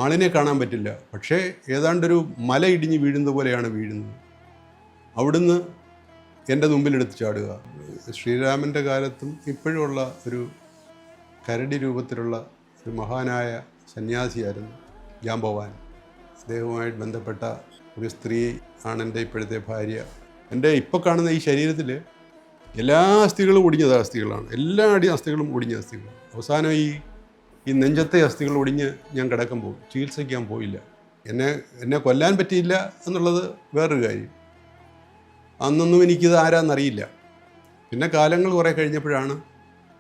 ആളിനെ കാണാൻ പറ്റില്ല. പക്ഷേ ഏതാണ്ടൊരു മല ഇടിഞ്ഞ് വീഴുന്നത് പോലെയാണ് വീഴുന്നത്. അവിടുന്ന് എൻ്റെ മുമ്പിലെടുത്ത് ചാടുക. ശ്രീരാമൻ്റെ കാലത്തും ഇപ്പോഴുമുള്ള ഒരു കരടി രൂപത്തിലുള്ള ഒരു മഹാനായ സന്യാസിയായിരുന്നു ജാംബവാൻ. അദ്ദേഹവുമായിട്ട് ബന്ധപ്പെട്ട ഒരു സ്ത്രീ ആണ് എൻ്റെ ഇപ്പോഴത്തെ ഭാര്യ. എൻ്റെ ഇപ്പോൾ കാണുന്ന ഈ ശരീരത്തിൽ എല്ലാ അസ്ഥികളും ഒടിഞ്ഞ അസ്ഥികളാണ്. എല്ലാ അസ്ഥികളും ഒടിഞ്ഞ അസ്ഥികളാണ്. അവസാനം ഈ നെഞ്ചത്തെ അസ്ഥികൾ ഒടിഞ്ഞ് ഞാൻ കിടക്കുമ്പോൾ ചികിത്സിക്കാൻ പോയില്ല. എന്നെ കൊല്ലാൻ പറ്റിയില്ല എന്നുള്ളത് വേറൊരു കാര്യം. അന്നൊന്നും എനിക്കിത് ആരാന്നറിയില്ല. പിന്നെ കാലങ്ങൾ കുറേ കഴിഞ്ഞപ്പോഴാണ്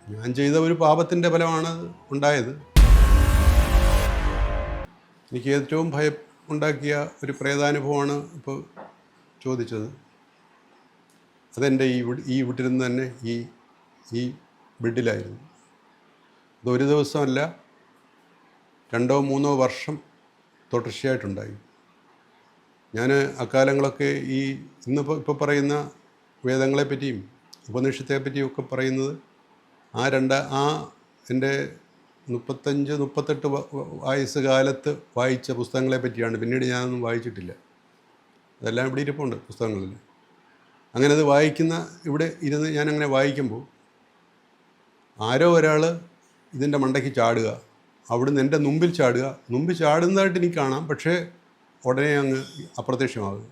ഞാൻ ചെയ്ത ഒരു പാപത്തിൻ്റെ ഫലമാണ് ഉണ്ടായത്. എനിക്ക് ഏറ്റവും ഭയം ഉണ്ടാക്കിയ ഒരു പ്രേതാനുഭവമാണ് ഇപ്പോൾ ചോദിച്ചത്. അതെൻ്റെ ഈ വീട്ടിലിരുന്ന് തന്നെ ഈ ബെഡിലായിരുന്നു. അതൊരു ദിവസമല്ല, 2-3 വർഷം തുടർച്ചയായിട്ടുണ്ടായി. ഞാൻ അക്കാലങ്ങളൊക്കെ ഇപ്പോൾ പറയുന്ന വേദങ്ങളെപ്പറ്റിയും ഉപനിഷത്തെപ്പറ്റിയും ഒക്കെ പറയുന്നത് എൻ്റെ 35-38 വയസ്സ് കാലത്ത് വായിച്ച പുസ്തകങ്ങളെ പറ്റിയാണ്. പിന്നീട് ഞാനൊന്നും വായിച്ചിട്ടില്ല. അതെല്ലാം ഇവിടെ ഇരിപ്പുണ്ട് പുസ്തകങ്ങളിൽ. അങ്ങനെ അത് ഇവിടെ ഇരുന്ന് ഞാനങ്ങനെ വായിക്കുമ്പോൾ ആരോ ഒരാൾ ഇതിൻ്റെ മണ്ടയ്ക്ക് ചാടുക, അവിടുന്ന് എൻ്റെ മുമ്പിൽ ചാടുക. മുമ്പിൽ ചാടുന്നതായിട്ട് എനിക്ക് കാണാം, പക്ഷേ ഉടനെ അങ്ങ് അപ്രത്യക്ഷമാകുക.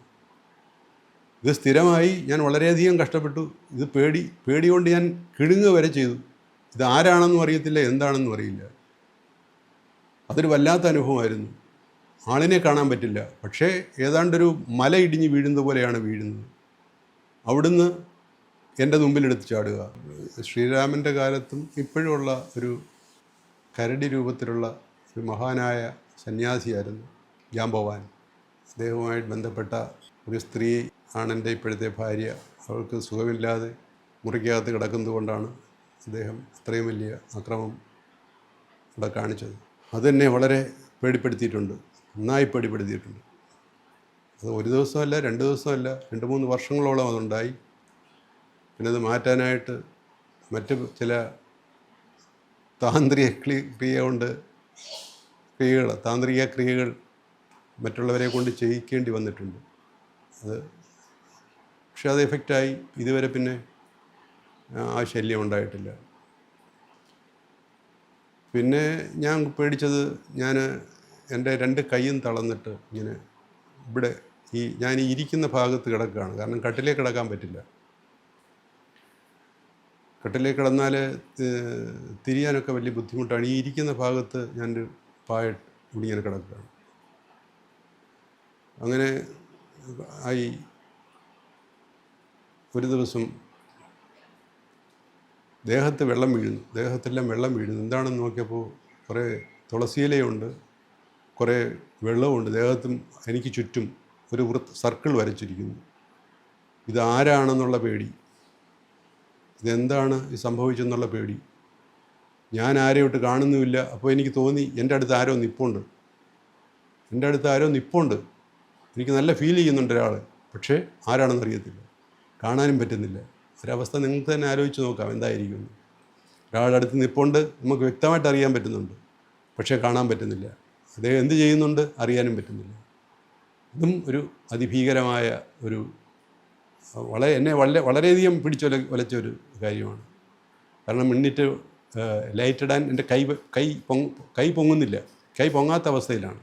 ഇത് സ്ഥിരമായി ഞാൻ വളരെയധികം കഷ്ടപ്പെട്ടു. ഇത് പേടി കൊണ്ട് ഞാൻ കിടുങ്ങുക വരെ ചെയ്തു. ഇത് ആരാണെന്നും അറിയത്തില്ല, എന്താണെന്നും അറിയില്ല. അതൊരു വല്ലാത്ത അനുഭവമായിരുന്നു. ആളിനെ കാണാൻ പറ്റില്ല, പക്ഷേ ഏതാണ്ടൊരു മല ഇടിഞ്ഞ് വീഴുന്നത് പോലെയാണ് വീഴുന്നത്. അവിടുന്ന് എൻ്റെ മുമ്പിലെടുത്ത് ചാടുക. ശ്രീരാമൻ്റെ കാലത്തും ഇപ്പോഴുമുള്ള ഒരു കരടി രൂപത്തിലുള്ള ഒരു മഹാനായ സന്യാസിയായിരുന്നു ജാംബവാൻ. അദ്ദേഹവുമായിട്ട് ബന്ധപ്പെട്ട ഒരു സ്ത്രീ ആണ് എൻ്റെ ഇപ്പോഴത്തെ ഭാര്യ. അവൾക്ക് സുഖമില്ലാതെ മുറിക്കകത്ത് കിടക്കുന്നത് കൊണ്ടാണ് അദ്ദേഹം അത്രയും വലിയ അക്രമം ഇവിടെ കാണിച്ചത്. അതെന്നെ വളരെ പേടിപ്പെടുത്തിയിട്ടുണ്ട്, നന്നായി പേടിപ്പെടുത്തിയിട്ടുണ്ട്. അത് ഒരു ദിവസമല്ല, 2 ദിവസമല്ല, 2-3 വർഷങ്ങളോളം അതുണ്ടായി. പിന്നെ അത് മാറ്റാനായിട്ട് മറ്റ് ചില താന്ത്രിക ക്രിയകൾ മറ്റുള്ളവരെ കൊണ്ട് ചെയ്യിക്കേണ്ടി വന്നിട്ടുണ്ട്. പക്ഷെ അത് എഫക്റ്റായി. ഇതുവരെ പിന്നെ ആ ശല്യം ഉണ്ടായിട്ടില്ല. പിന്നെ ഞാൻ പേടിച്ചത്, എൻ്റെ 2 കൈയും തളർന്നിട്ട് ഇങ്ങനെ ഇവിടെ ഞാൻ ഇരിക്കുന്ന ഭാഗത്ത് കിടക്കുകയാണ്. കാരണം കട്ടിലേക്ക് കിടക്കാൻ പറ്റില്ല. കട്ടിലേക്ക് കിടന്നാൽ തിരിയാനൊക്കെ വലിയ ബുദ്ധിമുട്ടാണ്. ഈ ഇരിക്കുന്ന ഭാഗത്ത് ഞാനൊരു പായ ഇങ്ങനെ കിടക്കുകയാണ്. അങ്ങനെ ആയി. ഒരു ദിവസം ദേഹത്തെല്ലാം വെള്ളം വീഴുന്നു. എന്താണെന്ന് നോക്കിയപ്പോൾ കുറേ തുളസിയിലയുണ്ട്, കുറേ വെള്ളമുണ്ട്. എനിക്ക് ചുറ്റും ഒരു സർക്കിൾ വരച്ചിരിക്കുന്നു. ഇതാരാണെന്നുള്ള പേടി, ഇതെന്താണ് ഈ സംഭവിച്ചെന്നുള്ള പേടി. ഞാൻ ആരെയോട്ട് കാണുന്നുമില്ല. അപ്പോൾ എനിക്ക് തോന്നി എൻ്റെ അടുത്ത് ആരോ നിപ്പുണ്ട്. എനിക്ക് നല്ല ഫീൽ ചെയ്യുന്നുണ്ട് ഒരാൾ. പക്ഷേ ആരാണെന്ന് അറിയത്തില്ല, കാണാനും പറ്റുന്നില്ല. ഒരവസ്ഥ നിങ്ങൾക്ക് തന്നെ ആലോചിച്ച് നോക്കാം എന്തായിരിക്കും. ഒരാളുടെ അടുത്ത് നിപ്പുണ്ട്, നമുക്ക് വ്യക്തമായിട്ട് അറിയാൻ പറ്റുന്നുണ്ട്, പക്ഷേ കാണാൻ പറ്റുന്നില്ല. അദ്ദേഹം എന്ത് ചെയ്യുന്നുണ്ട് അറിയാനും പറ്റുന്നില്ല. ഇതും ഒരു അതിഭീകരമായ എന്നെ വളരെയധികം വലച്ച ഒരു കാര്യമാണ്. കാരണം മിന്നിറ്റ് ലൈറ്റ് ഇടാൻ എൻ്റെ കൈ പൊങ്ങുന്നില്ല, കൈ പൊങ്ങാത്ത അവസ്ഥയിലാണ്.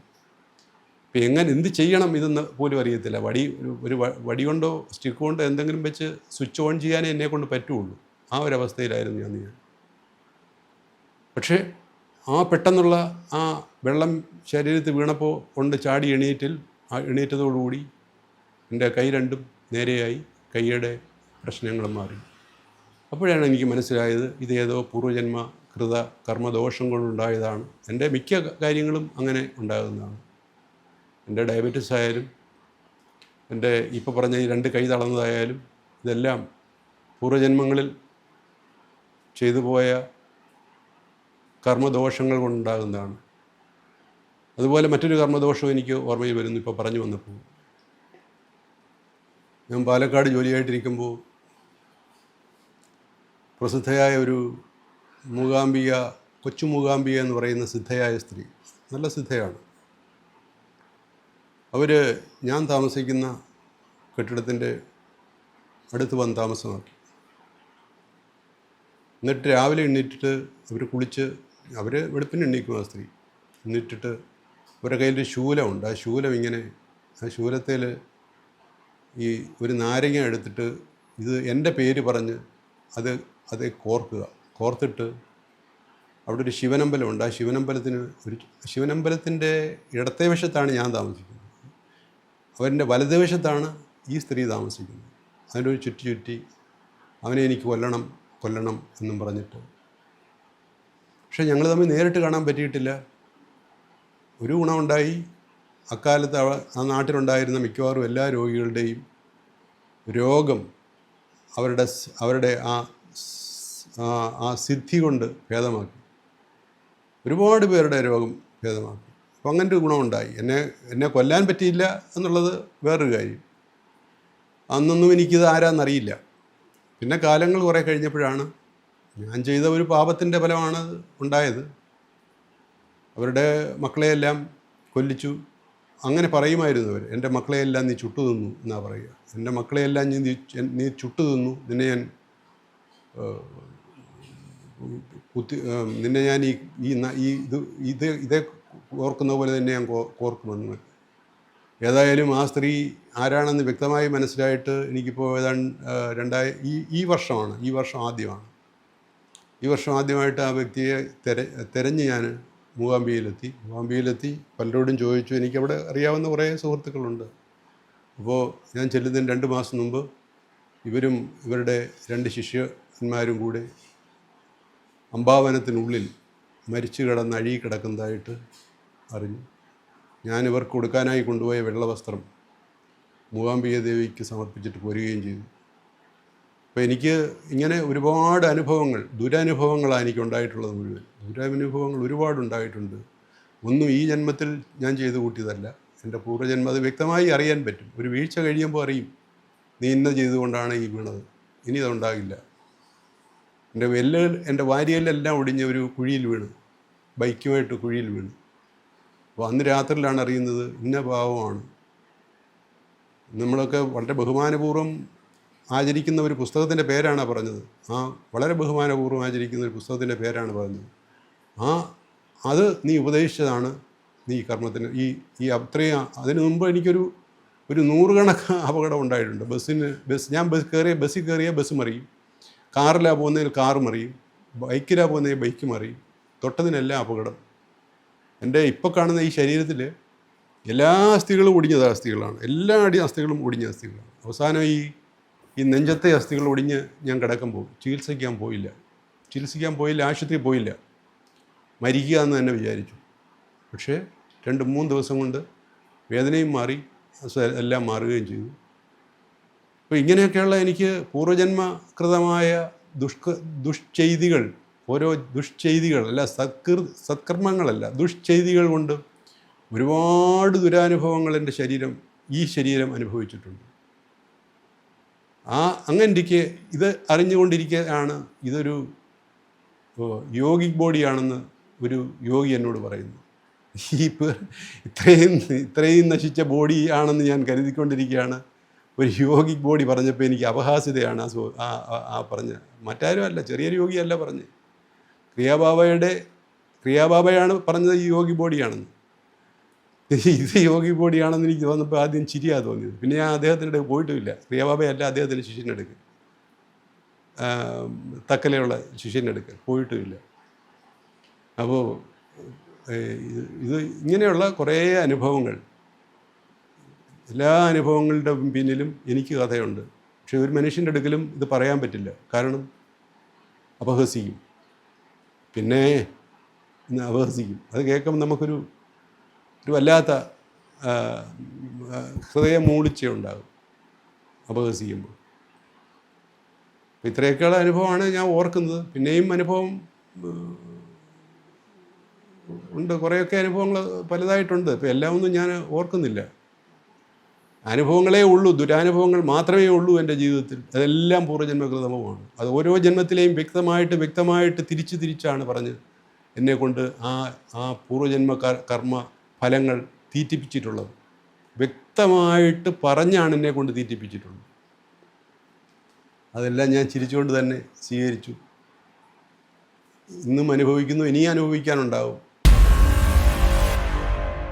ഇപ്പം എന്ത് ചെയ്യണം ഇതെന്ന് പോലും അറിയത്തില്ല. ഒരു വടി കൊണ്ടോ സ്റ്റിക്ക് കൊണ്ടോ എന്തെങ്കിലും വെച്ച് സ്വിച്ച് ഓൺ ചെയ്യാനേ എന്നെക്കൊണ്ട് പറ്റുള്ളൂ. ആ ഒരവസ്ഥയിലായിരുന്നു ഞാൻ. പക്ഷേ പെട്ടെന്നുള്ള വെള്ളം ശരീരത്തിൽ വീണപ്പോൾ ചാടി എണീറ്റതോടുകൂടി എൻ്റെ കൈ രണ്ടും നേരെയായി, കൈയുടെ പ്രശ്നങ്ങളും മാറി. അപ്പോഴാണ് എനിക്ക് മനസ്സിലായത് ഇതേതോ പൂർവ്വജന്മ കൃത കർമ്മദോഷം കൊണ്ടുണ്ടായതാണ്. എൻ്റെ മിക്ക കാര്യങ്ങളും അങ്ങനെ ഉണ്ടാകുന്നതാണ്. എൻ്റെ ഡയബറ്റിസ് ആയാലും, എൻ്റെ ഇപ്പോൾ പറഞ്ഞ ഈ 2 കൈ തളർന്നതായാലും, ഇതെല്ലാം പൂർവ്വജന്മങ്ങളിൽ ചെയ്തു പോയ കർമ്മദോഷങ്ങൾ കൊണ്ടുണ്ടാകുന്നതാണ്. അതുപോലെ മറ്റൊരു കർമ്മദോഷവും എനിക്ക് ഓർമ്മയിൽ വരുന്നു ഇപ്പോൾ പറഞ്ഞു വന്നപ്പോൾ. ഞാൻ പാലക്കാട് ജോലിയായിട്ടിരിക്കുമ്പോൾ പ്രസിദ്ധയായ ഒരു കൊച്ചു മൂകാംബിക എന്ന് പറയുന്ന സിദ്ധയായ സ്ത്രീ, നല്ല സിദ്ധയാണ്, അവർ ഞാൻ താമസിക്കുന്ന കെട്ടിടത്തിൻ്റെ അടുത്ത് വന്ന് താമസമാക്കി. എന്നിട്ട് രാവിലെ എണ്ണീറ്റിട്ട് അവർ കുളിച്ച്, അവർ വെളുപ്പിന് എണ്ണീക്കും ആ സ്ത്രീ. എണ്ണീറ്റിട്ട് അവരുടെ കയ്യിലൊരു ശൂലമുണ്ട്. ആ ശൂലം ഇങ്ങനെ, ആ ശൂലത്തിൽ ഈ ഒരു നാരങ്ങ എടുത്തിട്ട് ഇത് എൻ്റെ പേര് പറഞ്ഞ് അത് കോർത്തിട്ട് അവിടെ ഒരു ശിവനമ്പലമുണ്ട്. ആ ശിവനമ്പലത്തിൻ്റെ ഇടത്തെ വശത്താണ് ഞാൻ താമസിക്കുന്നത്. അവൻ്റെ വലത് വശത്താണ് ഈ സ്ത്രീ താമസിക്കുന്നത്. അതിൻ്റെ ഒരു ചുറ്റി അവനെ എനിക്ക് കൊല്ലണം എന്നും പറഞ്ഞിട്ട്. പക്ഷേ ഞങ്ങൾ തമ്മിൽ നേരിട്ട് കാണാൻ പറ്റിയിട്ടില്ല. ഒരു ഗുണമുണ്ടായി, അക്കാലത്ത് ആ നാട്ടിലുണ്ടായിരുന്ന മിക്കവാറും എല്ലാ രോഗികളുടെയും രോഗം അവരുടെ ആ സിദ്ധി കൊണ്ട് ഭേദമാക്കി. ഒരുപാട് പേരുടെ രോഗം ഭേദമാക്കി. അപ്പം അങ്ങനത്തെ ഒരു ഗുണമുണ്ടായി. എന്നെ കൊല്ലാൻ പറ്റിയില്ല എന്നുള്ളത് വേറൊരു കാര്യം. അന്നൊന്നും എനിക്കിത് ആരാന്നറിയില്ല. പിന്നെ കാലങ്ങൾ കുറേ കഴിഞ്ഞപ്പോഴാണ് ഞാൻ ചെയ്ത ഒരു പാപത്തിൻ്റെ ഫലമാണ് ഉണ്ടായത്. അവരുടെ മക്കളെയെല്ലാം കൊല്ലിച്ചു. അങ്ങനെ പറയുമായിരുന്നു അവർ. എൻ്റെ മക്കളെയെല്ലാം നീ ചുട്ടു തിന്നു എന്നാണ് പറയുക. എൻ്റെ മക്കളെയെല്ലാം നീ ചുട്ടു തിന്നു, നിന്നെ ഞാൻ ഇതേ ഓർക്കുന്ന പോലെ തന്നെ ഞാൻ ഓർക്കുമെന്ന്. ഏതായാലും ആ സ്ത്രീ ആരാണെന്ന് വ്യക്തമായി മനസ്സിലായിട്ട് എനിക്കിപ്പോൾ ഏതാണ്ട് ഈ വർഷം ആദ്യമായിട്ട് ആ വ്യക്തിയെ തിരഞ്ഞ് ഞാൻ മൂകാംബികയിലെത്തി. പലരോടും ചോദിച്ചു. എനിക്കവിടെ അറിയാവുന്ന കുറേ സുഹൃത്തുക്കളുണ്ട്. അപ്പോൾ ഞാൻ ചെല്ലുന്നതിന് 2 മാസം മുമ്പ് ഇവരുടെ 2 ശിഷ്യന്മാരും കൂടെ അംബാവനത്തിനുള്ളിൽ മരിച്ചു കിടന്ന് അഴുകി കിടക്കുന്നതായിട്ട് അറിഞ്ഞു. ഞാൻ ഇവർക്ക് കൊടുക്കാനായി കൊണ്ടുപോയ വെള്ളവസ്ത്രം മൂകാംബിക ദേവിക്ക് സമർപ്പിച്ചിട്ട് പോരുകയും ചെയ്തു. അപ്പോൾ എനിക്ക് ഇങ്ങനെ ഒരുപാട് ദുരനുഭവങ്ങളാണ് എനിക്കുണ്ടായിട്ടുള്ളത്. ദുരനുഭവങ്ങൾ ഒരുപാടുണ്ടായിട്ടുണ്ട്. ഒന്നും ഈ ജന്മത്തിൽ ഞാൻ ചെയ്തു കൂട്ടിയതല്ല. എൻ്റെ പൂർവ്വജന്മം അത് വ്യക്തമായി അറിയാൻ പറ്റും. ഒരു വീഴ്ച കഴിയുമ്പോൾ അറിയും, നീ ചെയ്തുകൊണ്ടാണ് ഈ വീണത്, ഇനി അതുണ്ടാകില്ല. എൻ്റെ വാരിയെല്ലാം ഒടിഞ്ഞ ഒരു കുഴിയിൽ വീണ്, ബൈക്കുമായിട്ട് കുഴിയിൽ വീണ്. അപ്പോൾ അന്ന് രാത്രിയിലാണ് അറിയുന്നത് ഇന്ന പാവമാണ്. നമ്മളൊക്കെ വളരെ ബഹുമാനപൂർവ്വം ആചരിക്കുന്ന ഒരു പുസ്തകത്തിൻ്റെ പേരാണ് പറഞ്ഞത്. വളരെ ബഹുമാനപൂർവ്വം ആചരിക്കുന്ന ഒരു പുസ്തകത്തിൻ്റെ പേരാണ് പറഞ്ഞത്. അത് നീ ഉപദേശിച്ചതാണ്. നീ കർമ്മത്തിന് അത്രയും അതിന് മുമ്പ് എനിക്കൊരു 100 കണക്ക് അപകടം ഉണ്ടായിട്ടുണ്ട്. ഞാൻ ബസ്സിൽ കയറിയ ബസ് മറിയും, കാറിലാണ് പോകുന്നതിൽ കാറ് മറിയും, ബൈക്കിലാണ് പോകുന്നതിൽ ബൈക്ക് മറിയും. തൊട്ടതിനെല്ലാം അപകടം. എൻ്റെ ഇപ്പോൾ കാണുന്ന ഈ ശരീരത്തിൽ എല്ലാ അസ്ഥികളും ഒടിഞ്ഞ അസ്ഥികളാണ്. എല്ലാ അസ്ഥികളും ഒടിഞ്ഞ അസ്ഥികളാണ്. അവസാനം ഈ നെഞ്ചത്തെ അസ്ഥികൾ ഒടിഞ്ഞ് ഞാൻ കിടക്കുമ്പോൾ ചികിത്സിക്കാൻ പോയില്ല, ആശുപത്രിയിൽ പോയില്ല. മരിക്കുക എന്ന് തന്നെ വിചാരിച്ചു. പക്ഷേ 2-3 ദിവസം കൊണ്ട് വേദനയും മാറി, എല്ലാം മാറുകയും ചെയ്തു. അപ്പോൾ ഇങ്ങനെയൊക്കെയുള്ള എനിക്ക് പൂർവ്വജന്മകൃതമായ ദുഷ്ചെയ്തികൾ, ഓരോ ദുഷ്ചെയ്തികളല്ല, സത്കർമ്മങ്ങളല്ല, ദുഷ്ചെയ്തികൾ കൊണ്ട് ഒരുപാട് ദുരനുഭവങ്ങൾ എൻ്റെ ഈ ശരീരം അനുഭവിച്ചിട്ടുണ്ട്. അങ്ങനെ ഇത് അറിഞ്ഞുകൊണ്ടിരിക്കുകയാണ് ഇതൊരു യോഗിക് ബോഡിയാണെന്ന് ഒരു യോഗി എന്നോട് പറയുന്നു. ഇത്രയും നശിച്ച ബോഡി ആണെന്ന് ഞാൻ കരുതിക്കൊണ്ടിരിക്കുകയാണ്. ഒരു യോഗിക് ബോഡി പറഞ്ഞപ്പോൾ എനിക്ക് അപഹാസ്യതയാണ് പറഞ്ഞ. മറ്റാരും അല്ല, ചെറിയൊരു യോഗിയല്ല പറഞ്ഞ്, ക്രിയാബാബയാണ് പറഞ്ഞത് ഈ യോഗി ബോഡിയാണെന്ന്. ഇത് യോഗി ബോഡിയാണെന്ന് എനിക്ക് തോന്നുമ്പോൾ ആദ്യം ചിരിയാണ് തോന്നിയത്. പിന്നെ ഞാൻ അദ്ദേഹത്തിൻ്റെ അടുത്ത് പോയിട്ടുമില്ല. ക്രിയാബാബയല്ല അദ്ദേഹത്തിൻ്റെ ശിഷ്യൻ്റെ അടുക്കൽ, തക്കലയുള്ള ശിഷ്യൻ്റെ അടുക്കൽ പോയിട്ടുമില്ല. അപ്പോൾ ഇങ്ങനെയുള്ള കുറേ അനുഭവങ്ങൾ, എല്ലാ അനുഭവങ്ങളുടെ പിന്നിലും എനിക്ക് കഥയുണ്ട്. പക്ഷെ ഒരു മനുഷ്യൻ്റെ അടുക്കലും ഇത് പറയാൻ പറ്റില്ല. കാരണം അപഹസിക്കും, പിന്നെ അപഹസിക്കും. അത് കേൾക്കുമ്പോൾ നമുക്കൊരു വല്ലാത്ത ഹൃദയം മൂളിച്ചുണ്ടാകും അപഹസിക്കുമ്പോൾ. ഇത്രയൊക്കെയുള്ള അനുഭവമാണ് ഞാൻ ഓർക്കുന്നത്. പിന്നെയും അനുഭവം ഉണ്ട്, കുറേയൊക്കെ അനുഭവങ്ങൾ പലതായിട്ടുണ്ട്. ഇപ്പോൾ എല്ലാം ഒന്നും ഞാൻ ഓർക്കുന്നില്ല. അനുഭവങ്ങളേ ഉള്ളൂ, ദുരനുഭവങ്ങൾ മാത്രമേ ഉള്ളൂ എൻ്റെ ജീവിതത്തിൽ. അതെല്ലാം പൂർവ്വജന്മകൃതമാണ്. അത് ഓരോ ജന്മത്തിലെയും വ്യക്തമായിട്ട് തിരിച്ചാണ് പറഞ്ഞ് എന്നെക്കൊണ്ട് ആ പൂർവ്വജന്മ കർമ്മ ഫലങ്ങൾ തീറ്റിപ്പിച്ചിട്ടുള്ളത്. വ്യക്തമായിട്ട് പറഞ്ഞാണ് എന്നെ കൊണ്ട് തീറ്റിപ്പിച്ചിട്ടുള്ളത്. അതെല്ലാം ഞാൻ ചിരിച്ചുകൊണ്ട് തന്നെ സ്വീകരിച്ചു. ഇന്നും അനുഭവിക്കുന്നു, ഇനിയും അനുഭവിക്കാനുണ്ടാവും.